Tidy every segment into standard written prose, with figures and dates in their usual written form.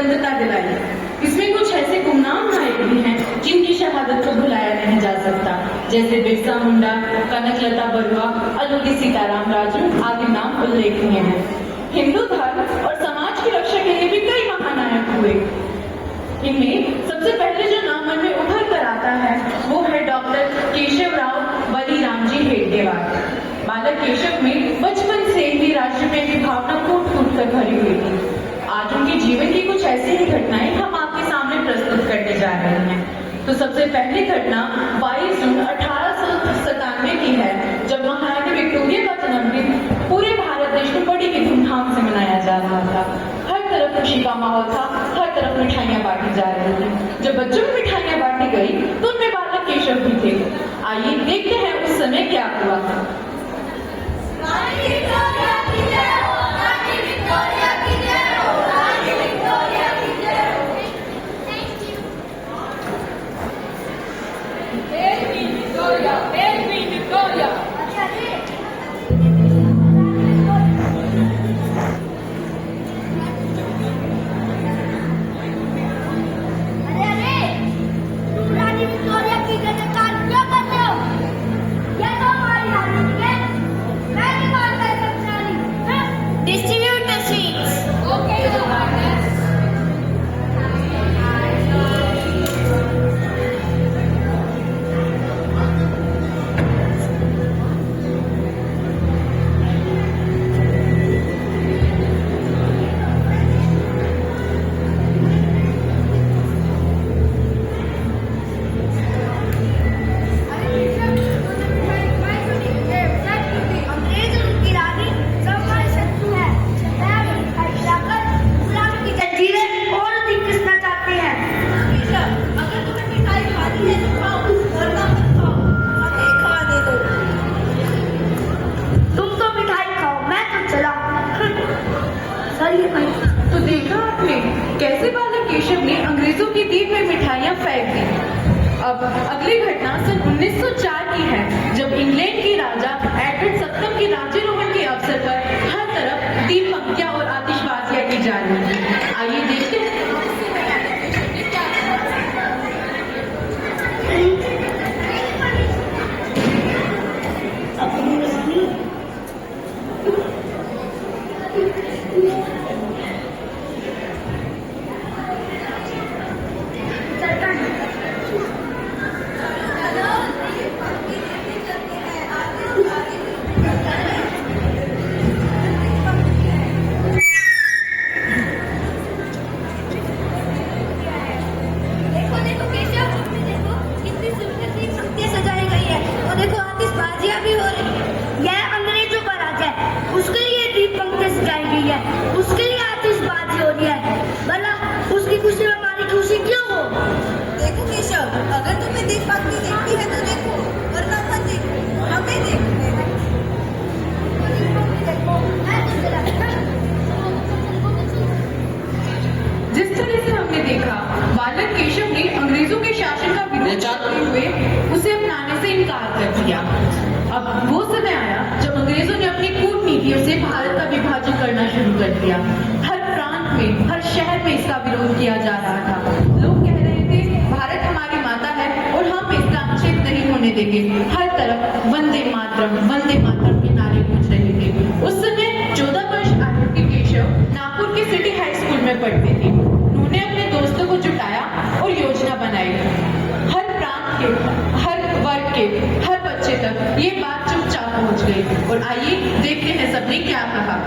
स्वतंत्रता दिलाई। इसमें कुछ ऐसे गुमनाम नायक भी हैं जिनकी शहादत को भुलाया नहीं जा सकता, जैसे बिरसा मुंडा, कनकलता बरुआ, अल्लूरी सीताराम राजू आदि नाम उल्लेखनीय हैं। हिंदू धर्म और समाज की रक्षा के लिए भी कई महानायक हुए। इनमें सबसे पहले जो नाम मन में उभर कर आता है वो है डॉक्टर केशवराव बलीराम जी हेडगेवार। बालक केशव में बचपन से ही राष्ट्रप्रेम की भावना फूट फूट कर भरी हुई थी। आज उनके जीवन की कुछ ऐसी ही घटनाएं हम आपके सामने प्रस्तुत करने जा रहे हैं। तो सबसे पहली घटना 22 जून 1897 की है, जब महारानी विक्टोरिया का जन्मदिन पूरे भारत देश में बड़ी ही धूमधाम से मनाया जा रहा था। हर तरफ खुशी का माहौल था, हर तरफ मिठाइयां बांटी जा रही थी। जब बच्चों में मिठाइयां बांटी गई तो उनमें बालक केशव भी थे। आइए देखते हैं उस समय क्या हुआ था। तो देखा आपने कैसे बालक केशव ने अंग्रेजों की दी में मिठाइयां फेंक दी। अब अगली घटना सन 1904 की है, जब इंग्लैंड के राजा एडवर्ड सप्तम के राज्यारोहण के अवसर पर हर तरफ दीप पंक्तियां और आतिशबाजियां की जा रही थी। आइए देखते हैं। उसके लिए आतिशबाजी हो रही है, भला उसकी खुशी में हमारी खुशी क्यों हो? देखो केशव, अगर तुम्हें दीप पंक्ति देखती है तो देखो, वरना मत देखो, हमें देखो। जिस तरह से हमने देखा, बालक केशव ने अंग्रेजों के शासन का विरोध करते हुए उसे अपनाने से इनकार कर दिया। अब वो समय आया जब अंग्रेजों ने अपनी कूटनीतियों से भारत का विभाजन करना शुरू कर दिया। हर प्रांत में, हर शहर में इसका विरोध किया जा रहा था। लोग कह रहे थे भारत हमारी माता है और हम इसका अनुच्छेद नहीं होने देंगे। हर तरफ वंदे मातरम के नारे गूंज रहे थे। उस समय 14 वर्ष आयु के केशव नागपुर के सिटी हाई स्कूल में पढ़ते थे। उन्होंने अपने दोस्तों को जुटाया और योजना बनाई। हर प्रांत के, हर वर्ग के, हर बच्चे तक ये बात चुपचाप पहुंच गई। और आइए देखते हैं सबने क्या कहा।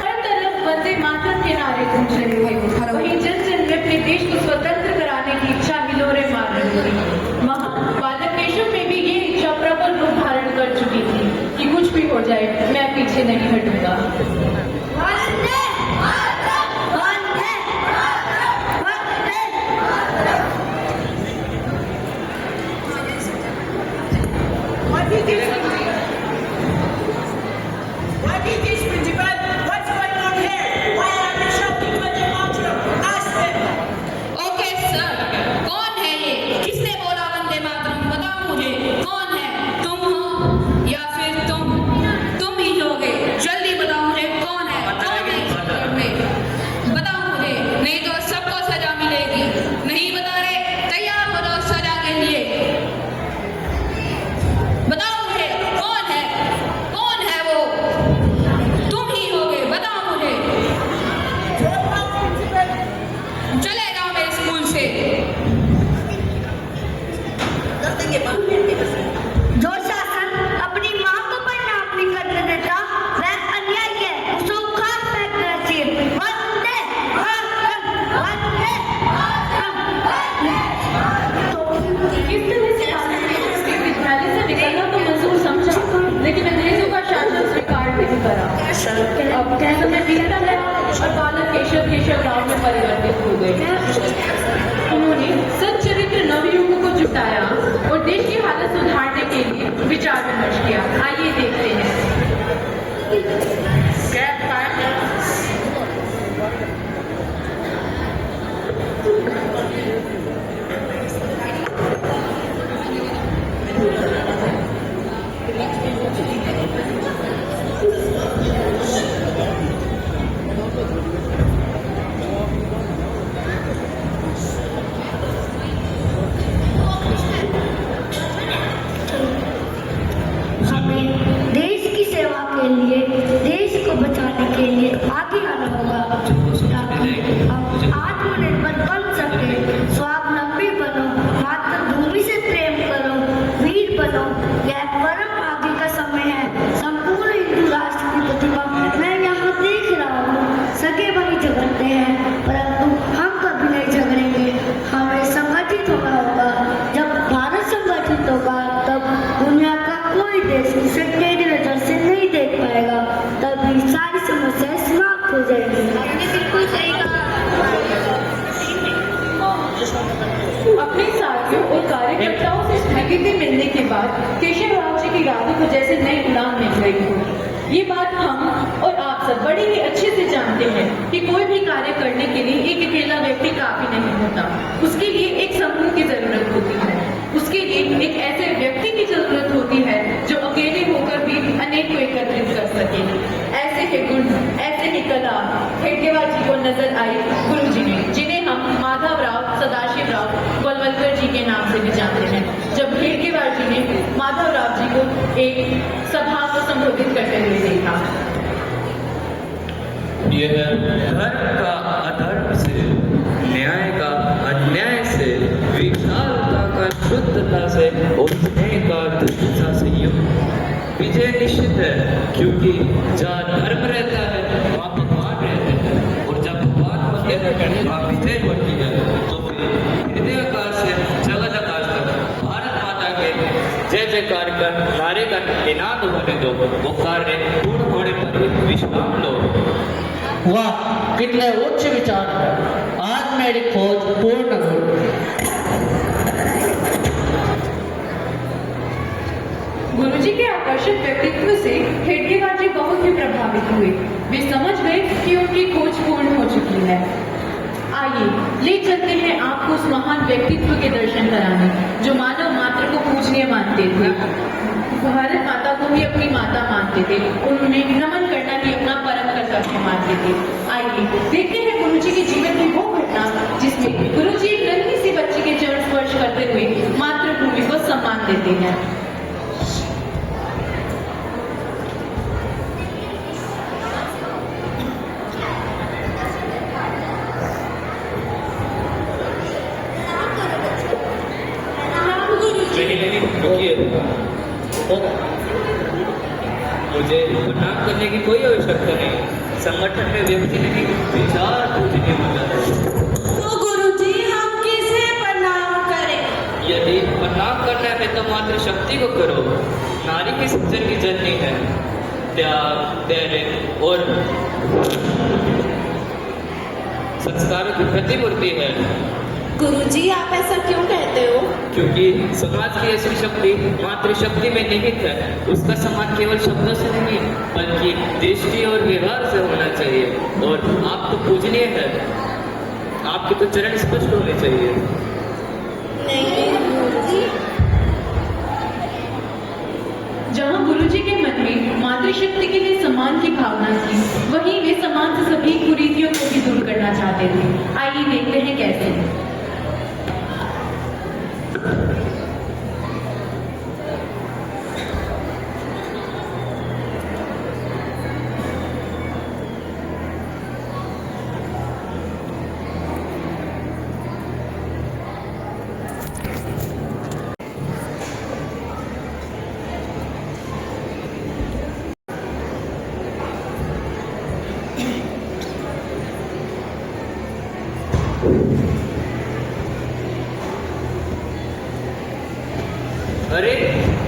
हर तरफ वंदे मातरम के नारे गूंज रहे थे। वहीं जन जन में अपने देश को स्वतंत्र कराने की इच्छा हिलोरे मार रही थी। वहाँ बालक केशव में भी ये इच्छा प्रबल रूप धारण कर चुकी थी कि कुछ भी हो जाए मैं पीछे नहीं हटूंगा। Vande Mataram, Vande Mataram, Vande Mataram. What is this, Principal? What's going on here? Why are they shouting Vande Mataram? Ask them. Okay sir, कौन है ये? किसने बोला वंदे मातरम? बताओ मुझे, कौन है? तुम हो या फिर तुम ही होगे? जल्दी बताओ मुझे, कौन है? कौन है इस घर में? बताओ मुझे, नहीं तो सबको सजा मिलेगी। नहीं बता रहे, तैयार हो जाओ सजा के लिए। बताओ मुझे, कौन है? कौन है वो? तुम ही होगे, बताओ मुझे। चले जाओ मेरे स्कूल से। कर देंगे बंद करके बस। जो शासन अपनी माँ को पढ़ना अपनी करने देता वह अन्याय है, उसे उखाड़ फेंकना चाहिए। वंदे मातरम, वंदे मातरम, वंदे मातरम। इस तरह से भारत ने उसके विद्यालय से निकलना तो मंजूर समझा, लेकिन अंग्रेजों का शासन स्वीकार नहीं करा। अब समय बीतता गया और बालक केशव राव में परिवर्तित हो गए। उन्होंने सच्चरित्र नवयुगों को जुटाया और देश की हालत सुधारने के लिए विचार विमर्श किया। आइए देखते हैं। हमें देश की सेवा के लिए, देश को बचाने के लिए आगे आना होगा ताकि हम आत्मनिर्भर बन सके। स्वावलंबी बनो, मातृभूमि से प्रेम करो, वीर बनो। यह परम आगे का समय है। संपूर्ण हिंदू राष्ट्र की प्रतिभा मैं यहाँ देख रहा हूँ। सगे भाई झगड़ते हैं, परंतु हम कभी नहीं झगड़ेंगे। हमें संगठित होना होगा। जब भारत संगठित होगा तब दुनिया का कोई देश इसे टेढ़ी नजर से नहीं देख पाएगा। तभी सारी समस्याएं समाप्त हो जाएगी। आपने बिल्कुल सही कहा। अपने साथियों और कार्यकर्ताओं से स्वीकृति मिलने के बाद केशव राव जी की राधे को जैसे नई उड़ान मिल गई हो। ये बात हम और आप सब बड़े ही अच्छे से जानते हैं कि कोई भी कार्य करने के लिए एक अकेला व्यक्ति काफी नहीं होता। उसके लिए एक समूह की जरूरत होती है। उसके लिए एक ऐसे व्यक्ति की जरूरत होती है जो अकेले होकर भी अनेक को एकत्रित कर सके। ऐसे ही गुण, ऐसे ही कला हेडगेवार जी को नजर आई गुरु जी में, जिन्हें हम माधव राव सदाशिव राव गोलवलकर जी के नाम से भी जानते हैं। जब हेडगेवार जी ने माधव राव जी को एक सभा को संबोधित करते हुए देखा। यह धर्म का अधर्म से, न्याय का अन्याय से, विशालता का शुद्धता से और स्नेह का दुष्टता से युक्त विजय निश्चित है। क्योंकि जहाँ धर्म रहता है वहाँ भगवान रहते हैं, और जब भगवान होते हैं वहाँ विजय होती है। तो जयकार कर नारे का निनाद होने दो, वो कार्य पूर्ण होने पर ही विश्राम लो। वाह, कितने उच्च विचार है। आज मेरी खोज पूर्ण हुई। गुरुजी के आकर्षक व्यक्तित्व से हेडगेवार जी बहुत ही प्रभावित हुए। वे समझ गए कि उनकी खोज पूर्ण हो चुकी है। आइए ले चलते हैं आपको उस महान व्यक्तित्व के दर्शन कराने जो मानव मात्र को पूजनीय मानते थे। भारत माता को भी अपनी माता मानते थे, उन्होंने नमन करना भी अपना परम कर्तव्य मानते थे। आइए देखते हैं गुरुजी के जीवन की वो घटना जिसमें गुरुजी एक नन्ही सी बच्ची के चरण स्पर्श करते हुए मातृभूमि को सम्मान देते हैं। नहीं, रुकिए। मुझे प्रणाम करने की कोई आवश्यकता नहीं। संगठन में व्यक्ति नहीं, विचार पूजनीय होता है। तो गुरुजी हम किसे प्रणाम करें? यदि प्रणाम करना है तो मात्र शक्ति को करो। नारी की सृजन की जननी है, त्याग, धैर्य और संस्कारों की प्रतिमूर्ति है। गुरुजी आप ऐसा क्यों कहते हो? क्योंकि समाज की असली शक्ति मातृशक्ति में निहित है। उसका सम्मान केवल शब्दों से नहीं बल्कि दृष्टि और व्यवहार से होना चाहिए। और आप तो पूजनीय है, आपके तो चरण स्पष्ट होने चाहिए। नहीं गुरुजी, जहाँ गुरुजी के मन में मातृशक्ति के लिए सम्मान की भावना थी, वहीं वे समाज से सभी कुरीतियों को भी दूर करना चाहते थे। आइए देखते हैं कैसे। अरे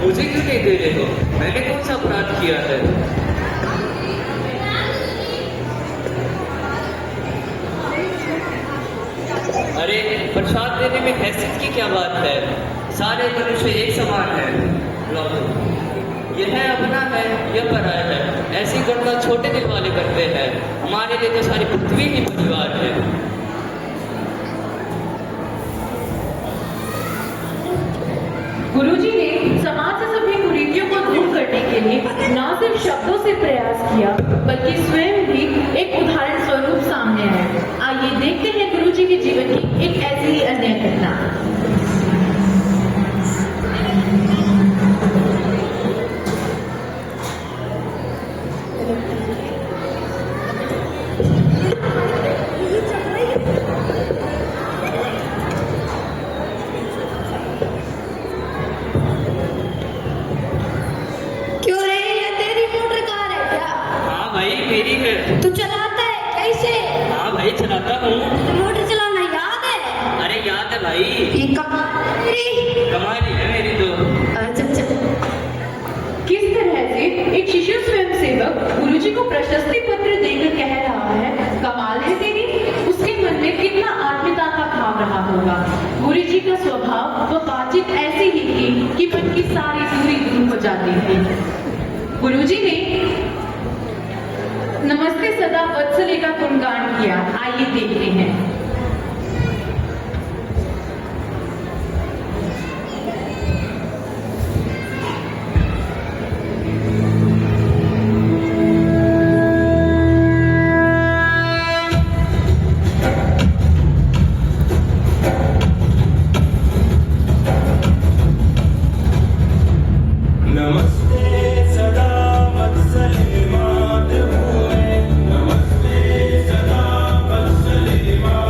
मुझे क्यों नहीं दे रहे हो? मैंने कौन सा अपराध किया है? अरे प्रसाद देने में हैसियत की क्या बात है? सारे मनुष्य एक समान है। लो, यह अपना है, यह पराया है। ऐसी गणना छोटे दिल वाले करते हैं। हमारे लिए तो सारी पृथ्वी ही परिवार है। गुरुजी ने समाज से सभी कुरीतियों को दूर करने के लिए न सिर्फ शब्दों से प्रयास किया बल्कि स्वयं भी एक उदाहरण स्वरूप सामने आए। आइए देखते हैं गुरुजी के जीवन की एक ऐसी ही अन्य घटना। क्यों रे, ये तेरी मोटर कार है क्या? हाँ भाई, मेरी है। तू चलाता है कैसे? हाँ भाई, चलाता हूँ। मोटर चलाना याद है? अरे याद है भाई, ये कमाल कमाल ही है मेरी तो। किस तरह से एक शिशु स्वयं सेवक गुरुजी को प्रशस्ति पत्र देकर कह रहा है, कमाल है तेरी। उसके मन में कितना आत्मीयता का भाव रहा होगा। गुरुजी का स्वभाव व बातचीत ऐसी ही थी कि मन की सारी दूरी दूर हो जाती थी। गुरुजी ने नमस्ते सदा वत्सले का गुणगान किया। आइए देखते हैं। नमस्ते सदा वत्सले मातृभूमे, नमस्ते सदा वत्सले मातृभूमे।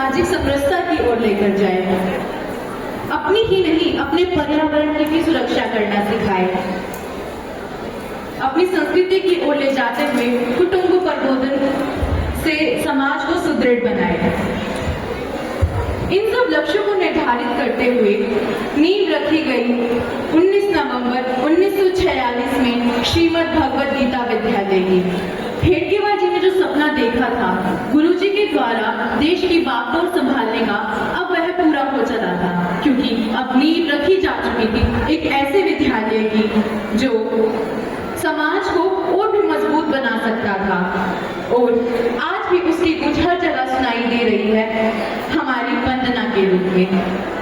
सामाजिक समरसता की ओर लेकर जाए। अपनी ही नहीं, अपने पर्यावरण की भी सुरक्षा करना सिखाए। अपनी संस्कृति की ओर ले जाते हुए कुटुंब प्रबोधन से समाज को सुदृढ़ बनाए। इन सब लक्ष्यों को निर्धारित करते हुए नींव रखी गई 19 नवंबर 1946 में श्रीमद् भगवद गीता विद्यालय की। हेडगेवार जी ने जो सपना देखा था गुरुजी के द्वारा देश की बागडोर संभालने का, अब वह पूरा हो चला था, क्योंकि अब नींव रखी जा चुकी थी एक ऐसे विद्यालय की जो समाज को और भी मजबूत बना सकता था। और आज भी उसकी गूंज हर जगह सुनाई दे रही है हमारी वंदना के रूप में।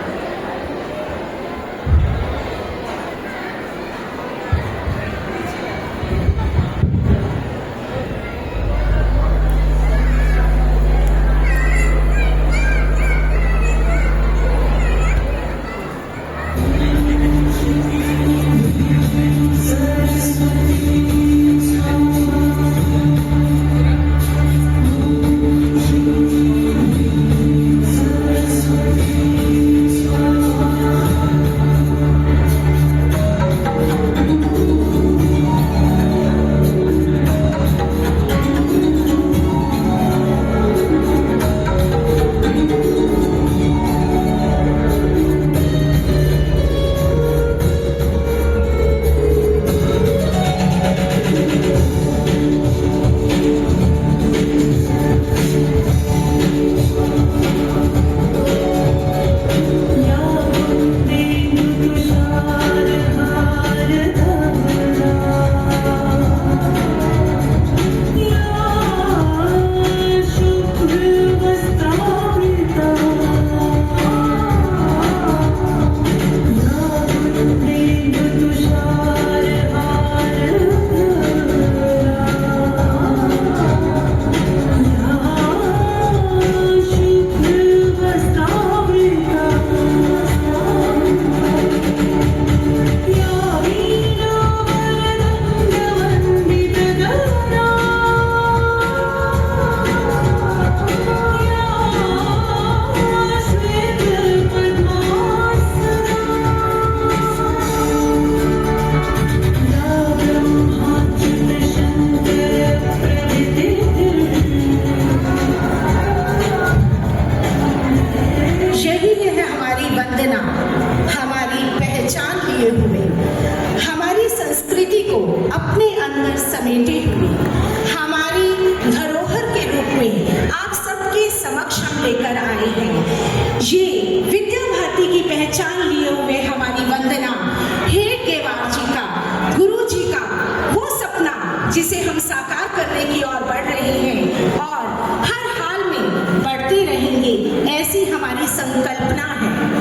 जिसे हम साकार करने की ओर बढ़ रहे हैं और हर हाल में बढ़ते रहेंगे, ऐसी हमारी संकल्पना है।